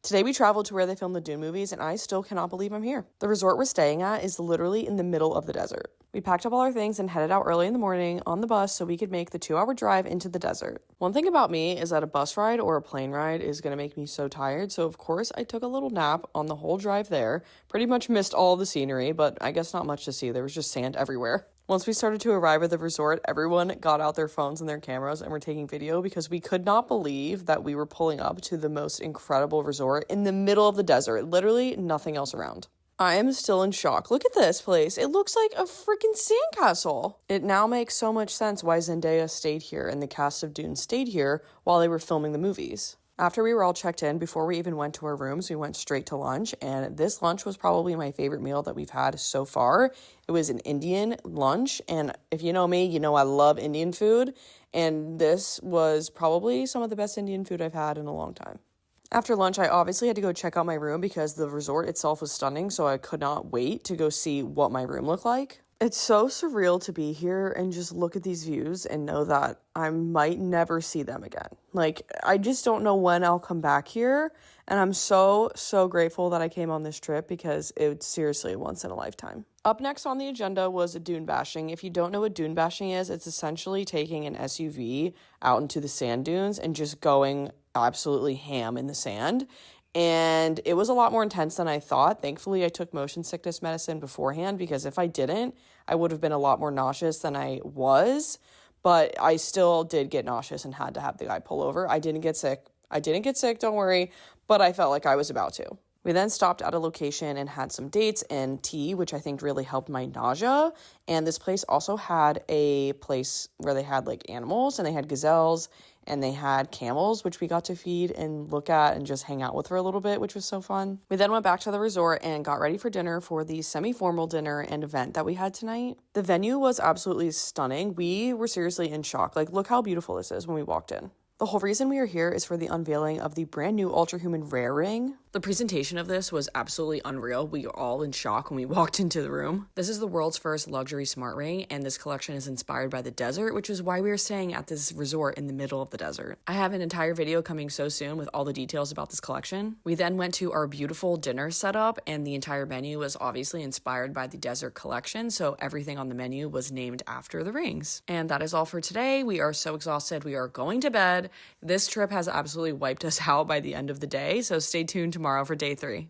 Today we traveled to where they filmed the Dune movies, and I still cannot believe I'm here. The resort we're staying at is literally in the middle of the desert. We packed up all our things and headed out early in the morning on the bus so we could make the 2-hour drive into the desert. One thing about me is that a bus ride or a plane ride is going to make me so tired, so of course I took a little nap on the whole drive there. Pretty much missed all the scenery, but I guess not much to see. There was just sand everywhere. Once we started to arrive at the resort, everyone got out their phones and their cameras and were taking video because we could not believe that we were pulling up to the most incredible resort in the middle of the desert. Literally nothing else around. I am still in shock. Look at this place. It looks like a freaking sandcastle. It now makes so much sense why Zendaya stayed here and the cast of Dune stayed here while they were filming the movies. After we were all checked in, before we even went to our rooms, we went straight to lunch, and this lunch was probably my favorite meal that we've had so far. It was an Indian lunch, and if you know me, you know I love Indian food, and this was probably some of the best Indian food I've had in a long time. After lunch, I obviously had to go check out my room because the resort itself was stunning, so I could not wait to go see what my room looked like. It's so surreal to be here and just look at these views and know that I might never see them again. Like, I just don't know when I'll come back here, and I'm so grateful that I came on this trip because it's seriously once in a lifetime. Up next on the agenda was a dune bashing. If you don't know what dune bashing is, it's essentially taking an SUV out into the sand dunes and just going absolutely ham in the sand. And it was a lot more intense than I thought. Thankfully, I took motion sickness medicine beforehand because if I didn't, I would have been a lot more nauseous than I was. But I still did get nauseous and had to have the guy pull over. I didn't get sick. Don't worry. But I felt like I was about to. We then stopped at a location and had some dates and tea, which I think really helped my nausea. And this place also had a place where they had like animals, and they had gazelles and they had camels, which we got to feed and look at and just hang out with for a little bit, which was so fun. We then went back to the resort and got ready for dinner for the semi-formal dinner and event that we had tonight. The venue was absolutely stunning. We were seriously in shock. Like, look how beautiful this is when we walked in. The whole reason we are here is for the unveiling of the brand new Ultra Human Rare Ring. The presentation of this was absolutely unreal. We were all in shock when we walked into the room. This is the world's first luxury smart ring, and this collection is inspired by the desert, which is why we are staying at this resort in the middle of the desert. I have an entire video coming so soon with all the details about this collection. We then went to our beautiful dinner setup, and the entire menu was obviously inspired by the desert collection, so everything on the menu was named after the rings. And that is all for today. We are so exhausted. We are going to bed. This trip has absolutely wiped us out by the end of the day, so stay tuned tomorrow for day 3.